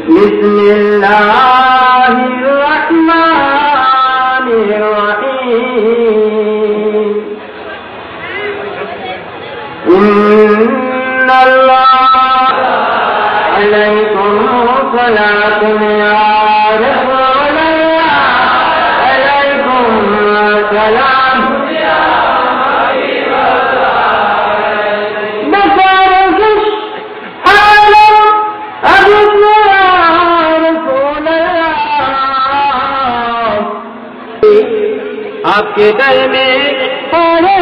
بسم الله الرحمن الرحيم إن الله عليكم صلاة يا رسول الله عليكم سلام يا حبيب الله بفرج حالم أبنا رسول الله आपके दर में पड़े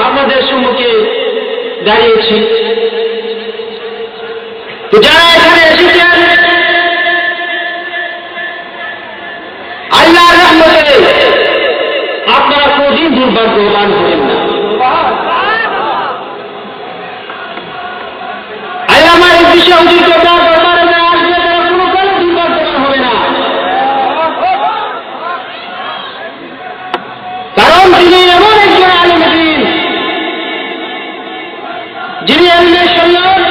আমাদের সম্মুখে দাঁড়িয়েছি তো যারা এখানে এসেছেন আল্লাহর রহমতে আপনারা কোনদিন দুর্ভাগ্যবান হবেন না। আল্লাহ আমার এই বিষয়ে অধিকতা দরবারে আসবে তারা কোনো কালে দুর্ভাগ্যবান হবে না, কারণ তিনি এমন একজন আলেম দ্বীন যিনি ইলমে শরিয়ত,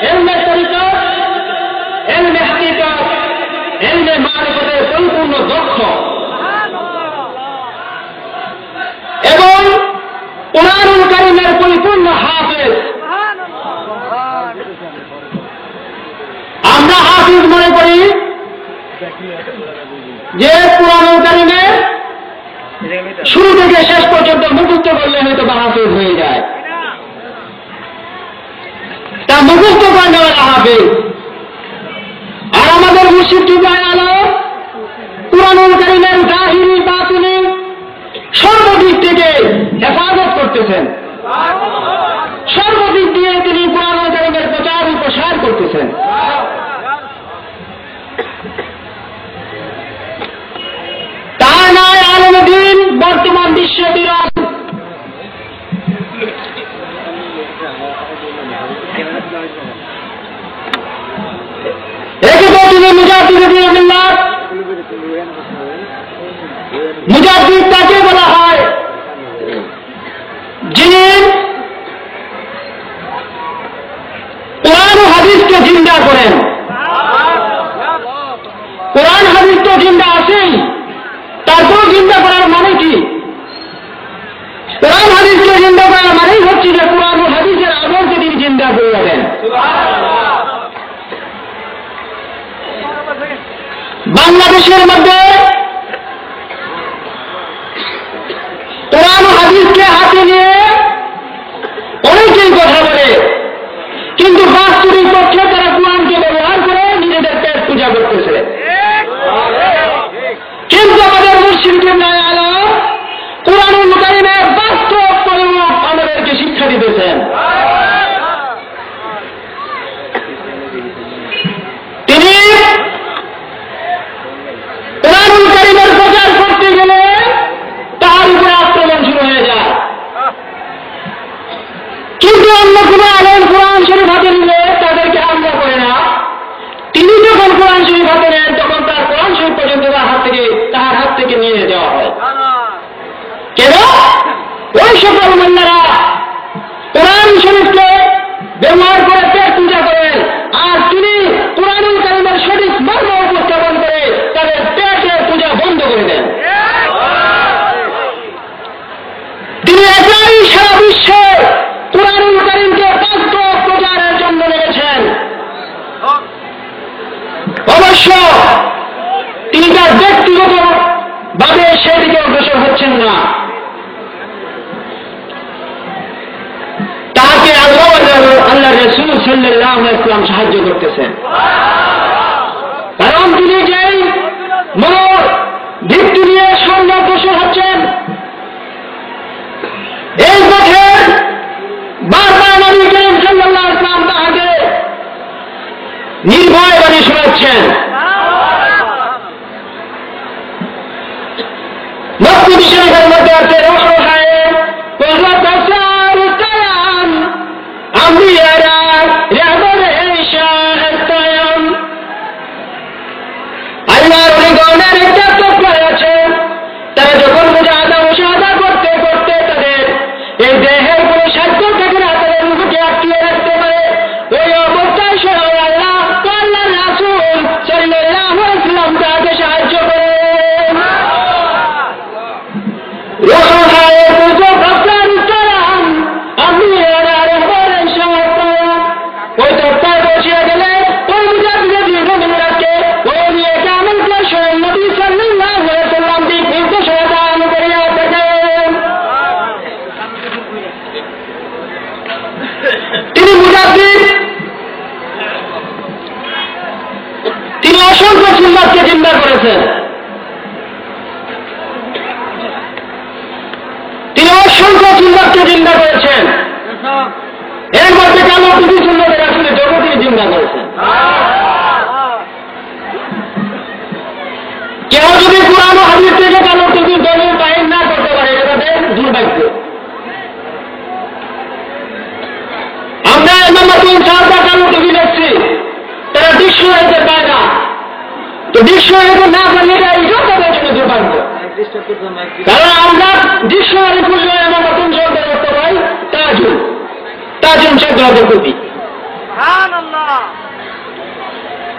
ইলমে তরিকত, ইলমে হাকিকত, ইলমে মারিফতের পরিপূর্ণ দক্ষ এবং কুরআনুল কারীমের পরিপূর্ণ হাফেজ। আমরা হাফিজ মনে করি যে কুরআনুল কারীমের শুরু থেকে শেষ পর্যন্ত মুখস্থ করলে হয়তো বা হাফেজ হয়ে যায়, তা মুখস্থ করলে হাফেজ। আর আমাদের মুর্শিদ কিবলা আলম কুরআনুল কারীমের জাহিরি বাতিনি সর্বদিক থেকে হেফাজত করতেছেন, সর্বদিক দিয়ে তিনি কুরআনুল কারীমের প্রচার ও প্রসার করতেছেন। তা নয় আলেম দ্বীন বর্তমান বিশ্বে বিরল। একে তিনি মুজাদ্দিদ বিল্লাহ, মুজাদ্দিদ তাকে বলা হয় যিনি কোরআন ও হাদিসকে জিন্দা করেন। কোরআন হাদিস তো জিন্দা আছেই, তারপর জিন্দা করার মানে কি? কোরআন হাদিসকে জিন্দা করার মানেই হচ্ছে যে কোরআন ও হাদিসের আমলকে তিনি জিন্দা করে দেন। বাংলাদেশের মধ্যে কোরআন ও হাদিসকে হাতে নিয়ে অনেকেই কথা বলে, কিন্তু বাস্তবিক পক্ষে তারা কোরআনকে ব্যবহার করে নিজেদের পেট পূজা করতেছে। কিন্তু আমাদের মুর্শিদ কিবলা আলম কুরআনুল কারীমের বাস্তব প্রয়োগ আমাদেরকে শিক্ষা দিতেছেন। তিনি কুরআনুল কারীমের প্রচার করতে গেলে তার উপরে আক্রমণ শুরু হয়ে যায়, কিন্তু অন্য কোন আলেম কোরআন শরীফ হাতে নিলে তাদেরকে হামলা করে না। তিনি যখন কোরআন শরীফ হাতে নেন তখন তার কোরআন শরীফ পর্যন্ত তার হাত থেকে নিয়ে দেওয়া হয়। কেন? ওই সকল মোল্লারা কোরআন শরীফকে ব্যবহার করে পেট পূজা করেন, আর তিনি কুরআনুল কারীমের সঠিক মর্ম উপস্থাপন করে তাদের পেটের পূজা বন্ধ করে দেন। তিনি একাই সারা বিশ্বে কুরআনুল কারীমকে বাস্তব প্রচারের জন্য লেগেছেন। অবশ্য তিনি তার ব্যক্তিগত ভাবে সেদিকে অগ্রসর হচ্ছেন না, তাকে আল্লাহ রাসূল সাল্লাল্লাহু আলাইহি ওয়াসাল্লাম সাহায্য করতেছেন। কারণ তিনি যেই মনোর ভিত্তি নিয়ে সামনে অগ্রসর হচ্ছেন, এই পথে বারবার নবী করিম সাল্লাল্লাহু আলাইহি ওয়াসাল্লাম তাকে নির্ভয় বাণী শোনাচ্ছেন। মক্কি শরীফের মধ্যে আছে রোহায়ে সুন্নাতকে জিন্দা করেছেন, তিনি অসংখ্য সুন্নাতকে জিন্দা করেছেন। এর মধ্যে কালো টুপি সুন্নাতের আসলে জগৎকে জিন্দা করেছেন। কেউ যদি কোরআন ও হাদিস থেকে কালো টুপির দলিল বাইর না করতে পারে, এটা তাদের দুর্ভাগ্য। আমরা এমামাতুল সারদা কালো টুপি দেখছি, তারা ডিকশনারিতে পায় না, তো ডিকশনারিতে না পারলে এটাও তাদের জন্য দুর্ভাগ্য। কারণ আমরা ডিকশনারি খুললে এমামাতুল শব্দ করতে পাই তাজুল, তাজুল শব্দ হবে টুপি।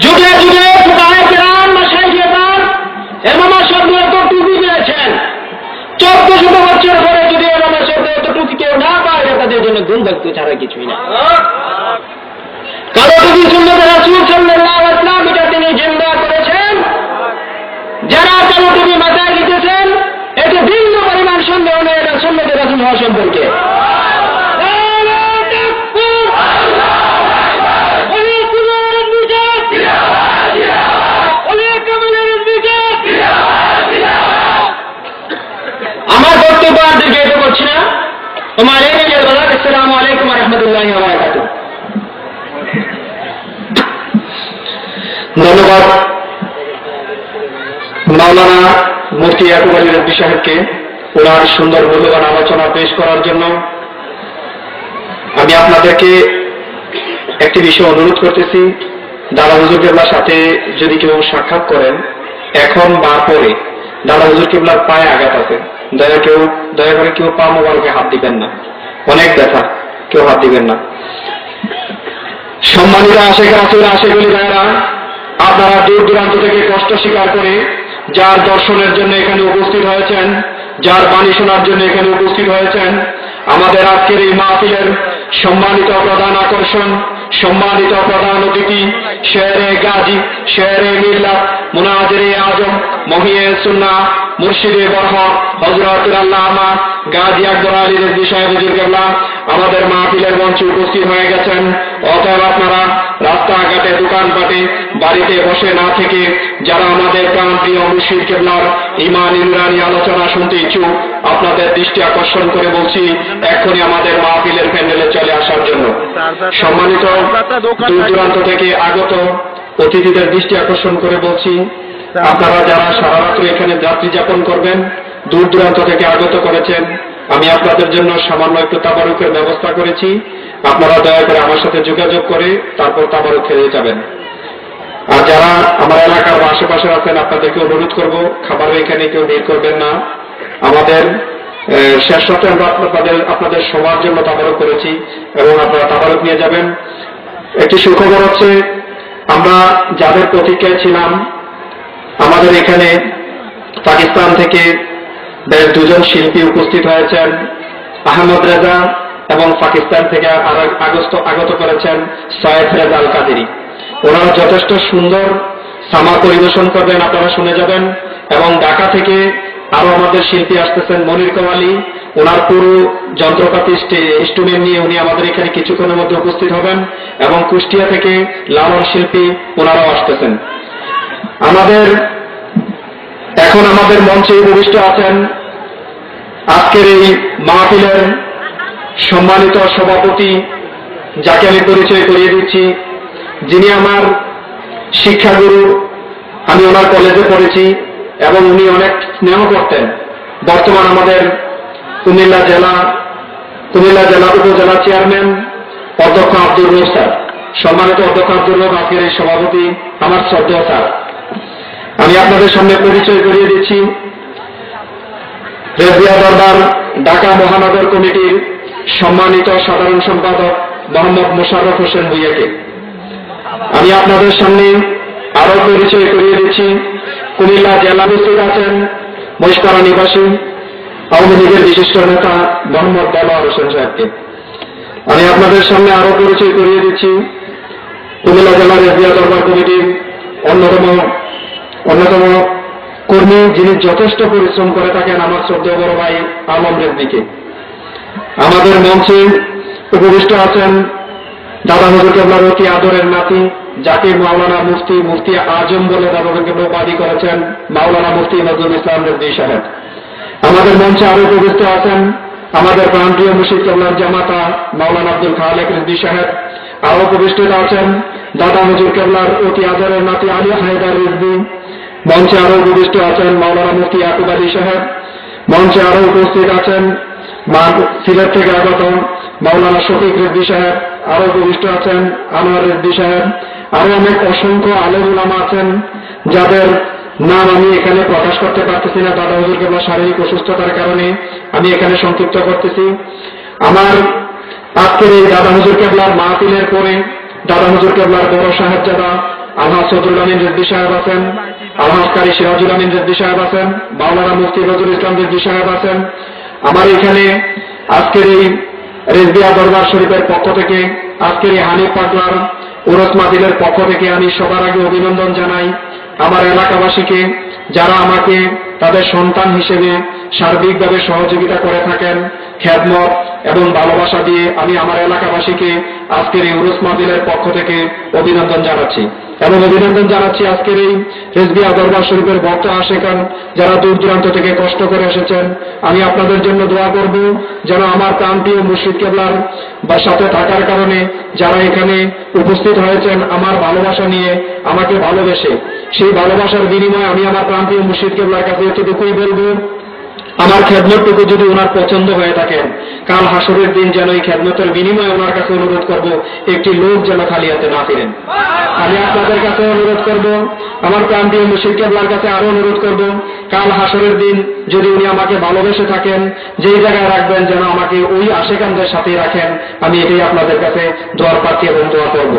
যুগে যুগে ফুকাহায়ে কেরাম মাশায়েখে কেরাম এমামা শব্দ এত টুপি পেয়েছেন। 1400 বছর পরে যদি এমামা শব্দ এত টুপি কেউ না পায়, তাদের জন্য দুর্ভাগ্য ছাড়া কিছুই না। কালো টুপি সুন্নাতে রাসূল সাল্লাল্লাহু আলাইহি ওয়াসাল্লাম এটা তিনি জিন্দা করেছেন। যারা কালো টুপি মাথায় দিতেছেন, এতে ভিন্ন পরিমাণ সন্দেহ নেই এটা সুন্নাতে রাসূল হওয়া সম্পর্কে। আমার বক্তব্য আর দীর্ঘায়িত করছি না। তোমার এই নিজের বলা। আসসালামু আলাইকুম ওয়া রাহমাতুল্লাহি ওয়া বারাকাতুহু। ধন্যবাদ মাওলানা মুফতি ইয়াকুব আলী রিজভী সাহেবকে ওনার সুন্দর মূল্যবান আলোচনা পেশ করার জন্য। আমি আপনাদেরকে একটি বিষয় অনুরোধ করতেছি, দাদা হুজুর কেবলার সাথে যদি কেউ সাক্ষাৎ করেন এখন বা পরে, দাদা হুজুর কেবলার পায়ে আঘাত আছে, দয়া করে কেউ পা মোবারকে হাত দিবেন না, অনেক ব্যথা, কেউ হাত দিবেন না। সম্মানিত আশেখ রাসূল আশেকুল ভাইরা, আপনারা দূর দূরান্ত থেকে কষ্ট স্বীকার করে যার দর্শনের জন্য এখানে উপস্থিত হয়েছেন, যার বাণী শোনার জন্য এখানে উপস্থিত হয়েছেন, আমাদের আজকের এই মাহফিলের সম্মানিত প্রধান আকর্ষণ, সম্মানিত প্রধান অতিথি, শেরে গাজী, শেরে মিল্লাত, মুনাজিরে আজম, মহিয়ে সুন্নাহ, মুর্শিদে বরহক, হযরতুল আল্লামা গাজী আকবর আলী রিজভী সাহেব হুজুর কেবলা আমাদের মাহফিলের মঞ্চে উপস্থিত হয়ে গেছেন। অতএব আপনারা রাস্তাঘাটে, দোকানপাটে, বাড়িতে বসে না থেকে যারা আমাদের প্রাণপ্রিয় মুর্শিদ কেবলার ঈমান ইমরানি আলোচনা শুনতে ইচ্ছুক, আপনাদের দৃষ্টি আকর্ষণ করে বলছি এক্ষুনি আমাদের মাহফিলের প্যান্ডেলে চলে আসার জন্য। সম্মানিত দূর দূরান্ত থেকে আগত অতিথিদের দৃষ্টি আকর্ষণ করে বলছি, আপনারা যারা সারা রাত্র এখানে যাত্রী যাপন করবেন, দূর দূরান্ত থেকে আগত করেছেন, আমি আপনাদের জন্য সামান্য একটু তাবারুকের ব্যবস্থা করেছি। আপনারা দয়া করে আমার সাথে যোগাযোগ করে তারপর তাবারুক খেয়ে যাবেন। আর যারা আমার এলাকার বা আশেপাশে আছেন, আপনাদেরকে অনুরোধ করব খাবার এখানে কেউ বের করবেন না। আমাদের শেষ রাতে আমরা আপনাদের সবার জন্য তাবারুক করেছি এবং আপনারা তাবারুক নিয়ে যাবেন। একটি সুখবর হচ্ছে, আমরা যাদের প্রতীক্ষায় ছিলাম, আমাদের এখানে পাকিস্তান থেকে বেশ দুজন শিল্পী উপস্থিত হয়েছেন, আহমদ রেজা, এবং পাকিস্তান থেকে আগত করেছেন সৈয়দ রেজা আল কাদেরী। ওনারা যথেষ্ট সুন্দর সামা পরিবেশন করবেন, আপনারা শুনে যাবেন। এবং ঢাকা থেকে আরো আমাদের শিল্পী আসতেছেন, মনির কওয়ালি, ওনার পুরো যন্ত্রপাতি ইনস্ট্রুমেন্ট নিয়ে উনি আমাদের এখানে কিছুক্ষণের মধ্যে উপস্থিত হবেন। এবং কুষ্টিয়া থেকে লালন শিল্পী, ওনারাও আসতেছেন। এখন আমাদের মঞ্চে উপবিষ্ট আছেন আজকের এই মাহফিলের সম্মানিত সভাপতি, যাকে আমি পরিচয় করিয়ে দিচ্ছি, যিনি আমার শিক্ষাগুরু। আমি ওনার কলেজে পড়েছি এবং উনি অনেক স্নেহ করতেন। বর্তমান আমাদের কুমিল্লা জেলা উপজেলা চেয়ারম্যান অধ্যক্ষ আব্দুর রউফ স্যার। সম্মানিত অধ্যক্ষ আব্দুর রউফ আজকের এই সভাপতি, আমার শ্রদ্ধেয় স্যার। আমি আপনাদের সামনে পরিচয় করিয়ে দিচ্ছি রেজিয়া দরবার ঢাকা মহানগর কমিটির সম্মানিত সাধারণ সম্পাদক মোহাম্মদ মোশাররফ হোসেন ভূঁইয়াকে। আমি আপনাদের সামনে আরো পরিচয় করিয়ে দিচ্ছি কুমিল্লা জেলা উপস্থিত আছেন মহিষপাড়া নিবাসী আওয়ামী লীগের বিশিষ্ট নেতা মোহাম্মদ দেলোয়ার হোসেন সাহেবকে। আমি আপনাদের সামনে আরো পরিচয় করিয়ে দিচ্ছি কুমিল্লা জেলা রেজিয়া দরবার কমিটির অন্যতম কর্মী, যিনি যথেষ্ট পরিশ্রম করে থাকেন, আমার শ্রদ্ধেয় বড় ভাই আলম রেজভীকে। আমাদের মঞ্চে উপবিষ্ট আছেন দাদা হুজুর কেবলার অতি আদরের নাতি যাকে মাওলানা মুফতি আজম বলে দাদাকে উপাধি করেছেন মাওলানা মুফতি নজরুল ইসলাম রেজভী সাহেব। আমাদের মঞ্চে আরো উপবিষ্ট আছেন আমাদের প্রান্তীয় মুর্শিদ কেবলার জামাতা মাওলানা আব্দুল খালেক রেজভী সাহেব। আরো উপবিষ্ট আছেন দাদা হুজুর কেবলার অতি আদরের নাতি আলী হায়দার রেজভী। মঞ্চে আরো উপবিষ্ট আছেন মাওলানা মুফতি ইয়াকুব আলী সাহেব। মঞ্চে আরো উপস্থিত আছেন সিলেট থেকে আগত মাওলানা শফিক রেজভী সাহেব। আরো উপবিষ্ট আছেন আনোয়ার রেজভী সাহেব। আরো অনেক অসংখ্য আলেম উলামা আছেন যাদের নাম আমি এখানে প্রকাশ করতে পারতেছি না, দাদা হুজুর কেবলার শারীরিক অসুস্থতার কারণে আমি এখানে সংক্ষিপ্ত করতেছি। আমার আজকের এই দাদা হুজুর কেবলার মাহফিলের পরে দাদা হুজুর কেবলার বড় সাহেবজাদা আলহাজ সদরুল আমিন রেজভী সাহেব আছেন, আলহাজ কারি সিরাজুল আমিন রেজভী সাহেব আছেন, মাওলানা মুফতি নজরুল ইসলাম রেজভী সাহেব আছেন। আমার এখানে আজকের এই রেজবিয়া দরবার শরীফের পক্ষ থেকে আজকের এই হানিফ পাগলার উরস মাহফিলের পক্ষ থেকে আমি সবার আগে অভিনন্দন জানাই আমার এলাকাবাসীকে, যারা আমাকে তাদের সন্তান হিসেবে সার্বিকভাবে সহযোগিতা করে থাকেন খেদমত এবং ভালোবাসা দিয়ে আমি আমার এলাকাবাসীকে আজকের এই উরস মাহফিলের পক্ষ থেকে অভিনন্দন জানাচ্ছি। এবং অভিনন্দন জানাচ্ছি আজকের এই রেজবিয়া দরবার শরীফের ভক্ত আশেকান যারা দূর দূরান্ত থেকে কষ্ট করে এসেছেন। আমি আপনাদের জন্য দোয়া করব যেন আমার প্রান্তীয় মুর্শিদ কেবলার সাথে থাকার কারণে যারা এখানে উপস্থিত হয়েছেন আমার ভালোবাসা নিয়ে আমাকে ভালোবেসে সেই ভালোবাসার বিনিময়ে আমি আমার প্রান্তীয় মুর্শিদ কেবলার কাছে এতটুকুই বলবো, আমার খেদমতটুকু যদি ওনার পছন্দ হয়ে থাকেন কাল হাসরের দিন যেন এই খেদমতের বিনিময়ে ওনার কাছে অনুরোধ করব একটি লোক যেন খালি হাতে না ফিরেন। আমি আপনাদের কাছে অনুরোধ করব, আমার প্রান্তীয় মুর্শিদ কেবলার কাছে আরো অনুরোধ করব, কাল হাসরের দিন যদি উনি আমাকে ভালোবেসে থাকেন যেই জায়গায় রাখবেন যেন আমাকে ওই আশেকানদের সাথে রাখেন। আমি এটাই আপনাদের কাছে দোয়ার প্রার্থী এবং দোয়া করব।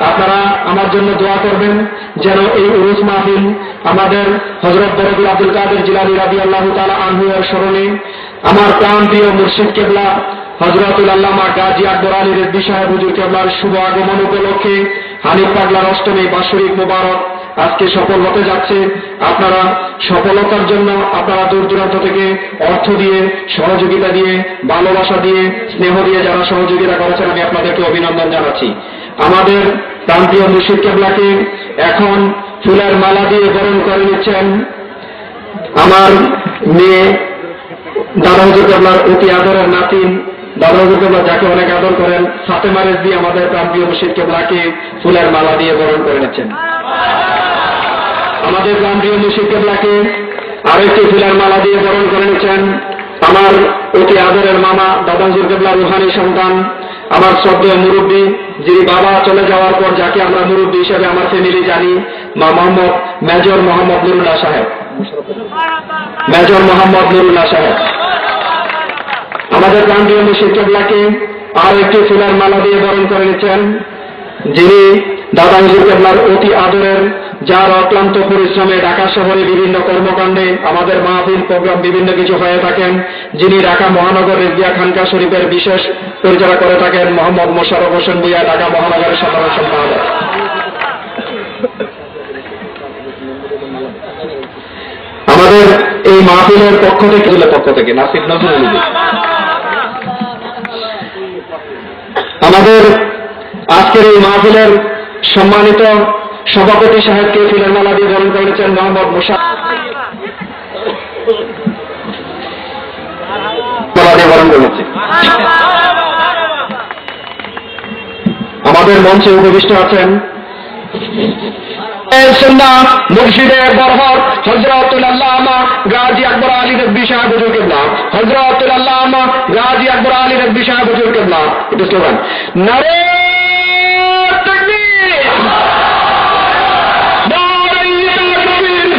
আপনারা আমার জন্য দোয়া করবেন যেন এই উরুস মাহফিল আমাদের হযরত বরকতুল আব্দুল কাদের জিলানী রাদিয়াল্লাহু তাআলা আনহু এর স্মরণে আমার প্রান্তীয় মুর্শিদ কেবলা হযরতুল আল্লামা গাজী আকবর আলী রেজভী সাহেব হুজুর কেবলার শুভ আগমন উপলক্ষে হানিফ পাগলার অষ্টমী বাৎসরিক মোবারক আজকে সফল হতে যাচ্ছে। আপনারা সফলতার জন্য আপনারা দূর দূরান্ত থেকে অর্থ দিয়ে সহযোগিতা দিয়ে ভালোবাসা দিয়ে স্নেহ দিয়ে যারা সহযোগিতা করেছেন আমি আপনাদেরকে অভিনন্দন জানাচ্ছি। আমাদের প্রান্তীয় মুর্শিদ কেবলাকে এখন ফুলের মালা দিয়ে বরণ করে নিচ্ছেন আমার মেয়ে দাদা হুজুর কেবলার অতি আদরের নাতিন দাদা হুজুর কেবলা যাকে অনেক আদর করেন ফাতেমা রেজভী আমাদের প্রান্তীয় মুর্শিদ কেবলাকে ফুলের মালা দিয়ে বরণ করে নিচ্ছেন। আমাদের প্রান্তীয় মুর্শিদ কেবলাকে আরেকটি ফুলের মালা দিয়ে বরণ করে নিচ্ছেন আমার অতি আদরের মামা দাদা হুজুর কেবলার রুহানি সন্তান আমার শ্রদ্ধেয় মুরব্বী, যিনি বাবা চলে যাওয়ার পর যাকে আমরা মুরব্বী হিসেবে আমার ফ্যামিলি জানি, মা মোহাম্মদ মেজর মোহাম্মদ নুরুল্লাহ সাহেব, মেজর মোহাম্মদ নুরুল্লাহ সাহেব আমাদের প্রান্তীয় মুর্শিদ কেবলাকে আর একটি ফুলের মালা দিয়ে বরণ করে নিচ্ছেন যিনি দাদা হুজুর কেবলার অতি আদরের, যার অক্লান্ত পরিশ্রমে ঢাকা শহরে বিভিন্ন কর্মকাণ্ডে আমাদের মাহফিল প্রোগ্রাম বিভিন্ন কিছু হয়ে থাকেন, যিনি ঢাকা মহানগর রেজবিয়া খানকা শরীফের বিশেষ পরিচালনা করে থাকেন মোহাম্মদ মোশাররফ হোসেন ভূঁইয়া, ঢাকা মহানগরের সাধারণ সম্পাদক। আমাদের এই মাহফিলের পক্ষ থেকে নাসির নজরুল আমাদের আজকের এই মাহফিলের সম্মানিত সভাপতি সাহেবকে ফুলের মালা দিয়ে বরণ করেছেন মোহাম্মদ মোশাররফ বরণ করেছে। আমাদের মঞ্চে উপবিষ্ট আছেন মুর্শিদের বরহর হযরতুল আল্লামা গাজী আকবর আলী রেজভী সাহেব হুজুর কেবলা, হযরতুল আল্লামা গাজী আকবর আলী রেজভী সাহেব হুজুর কেবলা। এটা স্লোগান নারে তাকবীর, নারে তাকবীর,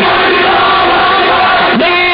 নারে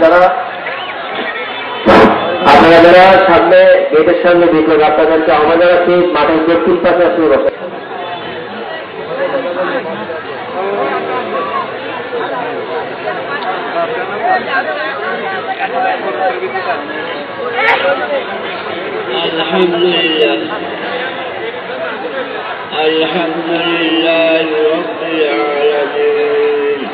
যারা সামনে গেটের সামনে দেখলেন আপনাদেরকে আমাদের আছে মাঠের দক্ষিণ পাশে আসলে বসে الحمد لله رب العالمين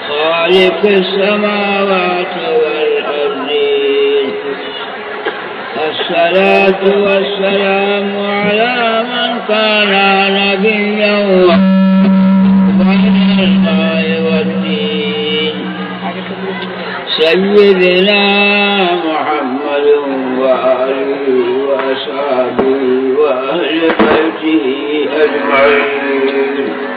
خالق السماوات والأرضين الصلاة والسلام على من كان نبيا وعلى الماء والدين سيدنا محمد وآله وأصحابه وأهل بيته أجمعين